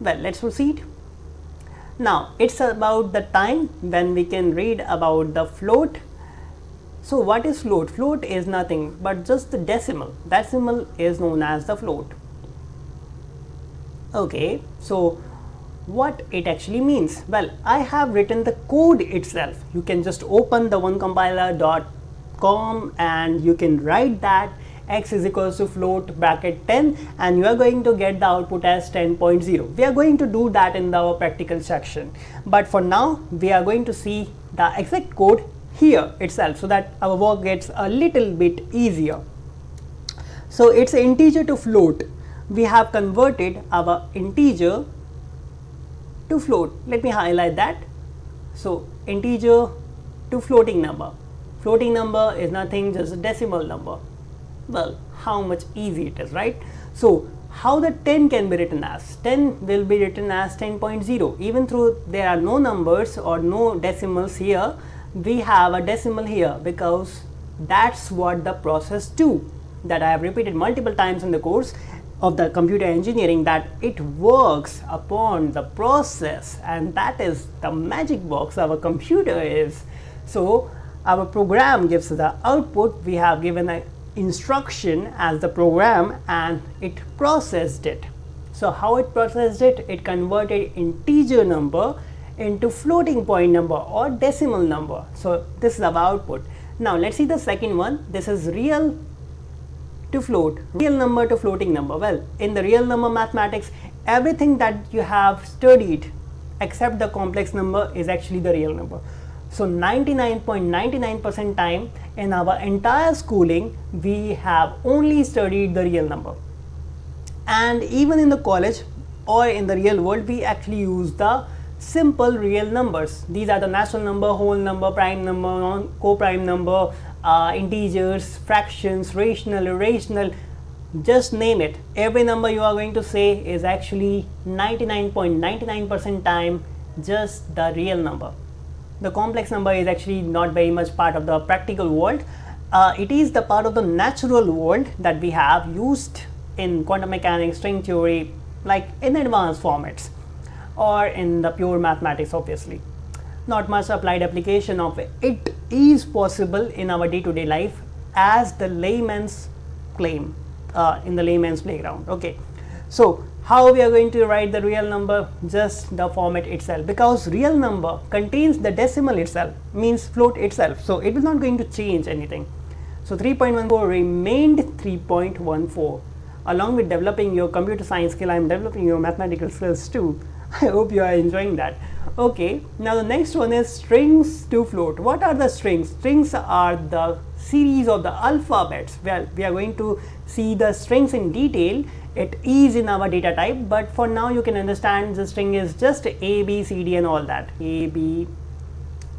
Well, let's proceed. Now it's about the time when we can read about the float. So what is float? Float is nothing but just the decimal. Decimal is known as the float. Okay, so what it actually means? Well, I have written the code itself. You can just open the onecompiler.com and you can write that x is equals to float bracket 10 and you are going to get the output as 10.0. We are going to do that in our practical section, but for now we are going to see the exact code here itself so that our work gets a little bit easier. So it's integer to float. We have converted our integer to float. Let me highlight that. So integer to floating number. Floating number is nothing, just a decimal number. Well, how much easy it is, right? So how the 10 can be written as? 10 will be written as 10.0. Even though there are no numbers or no decimals here, we have a decimal here because that's what the process do. That I have repeated multiple times in the course of the computer engineering, that it works upon the process, and that is the magic box our computer is. So our program gives the output. We have given an instruction as the program and it processed it. So how it processed it? It converted integer number into floating point number or decimal number. So this is our output. Now let's see the second one. This is real to float, real number to floating number. Well, in the real number mathematics, everything that you have studied except the complex number is actually the real number. So 99.99% time in our entire schooling, we have only studied the real number. And even in the college or in the real world, we actually use the simple real numbers. These are the natural number, whole number, prime number, co-prime number, integers, fractions, rational, irrational, just name it. Every number you are going to say is actually 99.99% time just the real number. The complex number is actually not very much part of the practical world. It is the part of the natural world that we have used in quantum mechanics, string theory, like in advanced formats, or in the pure mathematics obviously. Not much applied application of it is possible in our day-to-day life as the layman's claim, in the layman's playground. Okay, so how we are going to write the real number? Just the format itself, because real number contains the decimal itself, means float itself, so it is not going to change anything. So 3.14 remained 3.14. Along with developing your computer science skill, I am developing your mathematical skills too. I hope you are enjoying that. Okay, now the next one is strings to float. What are the strings? Strings are the series of the alphabets. Well, we are going to see the strings in detail. It is in our data type, but for now you can understand the string is just A, B, C, D and all that. A, B,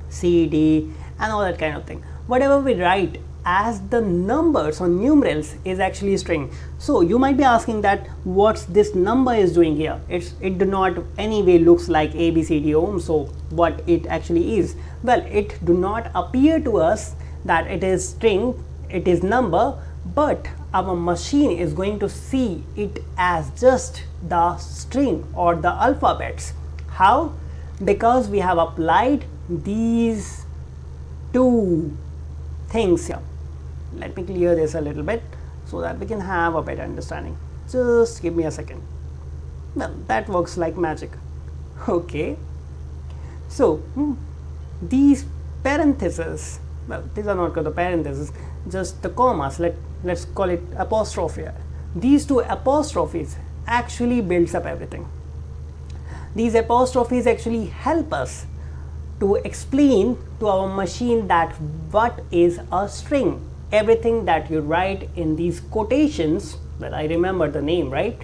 C, D and all that kind of thing. Whatever we write as the numbers or numerals is actually string. So you might be asking that what's this number is doing here? It do not anyway looks like A, B, C, D, O, so what it actually is? Well, it do not appear to us that it is string, it is number, but our machine is going to see it as just the string or the alphabets. How? Because we have applied these two things here. Let me clear this a little bit so that we can have a better understanding. Just give me a second. Well, that works like magic. Okay, so these parentheses, well, these are not called the parentheses, just the commas, let's call it apostrophe. These two apostrophes actually builds up everything. These apostrophes actually help us to explain to our machine that what is a string. Everything that you write in these quotations, well, I remember the name, right?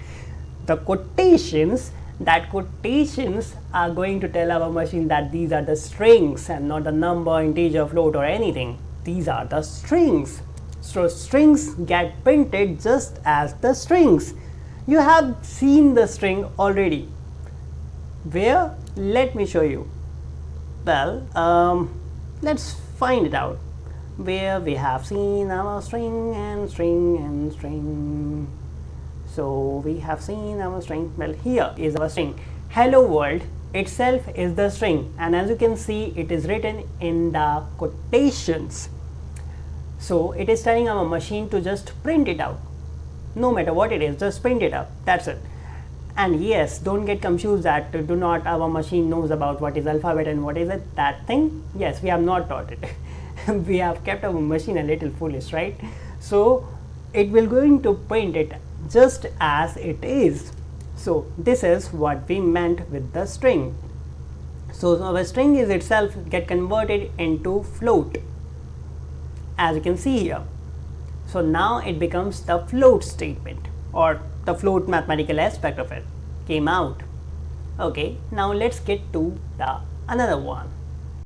The quotations, that quotations are going to tell our machine that these are the strings and not the number, integer, float or anything. These are the strings. So strings get printed just as the strings. You have seen the string already. Where? Let me show you. Well, let's find it out. Where we have seen our string and string and string. So we have seen our string. Well, here is our string. Hello world itself is the string, and as you can see, it is written in the quotations. So it is telling our machine to just print it out. No matter what it is, just print it out. That's it. And yes, don't get confused that do not our machine knows about what is alphabet and what is it, that thing. Yes, we have not taught it. We have kept our machine a little foolish, right? So it will going to print it just as it is. So this is what we meant with the string. So our string is itself get converted into float, as you can see here. So now it becomes the float statement, or the float mathematical aspect of it came out. Okay, now let's get to the another one.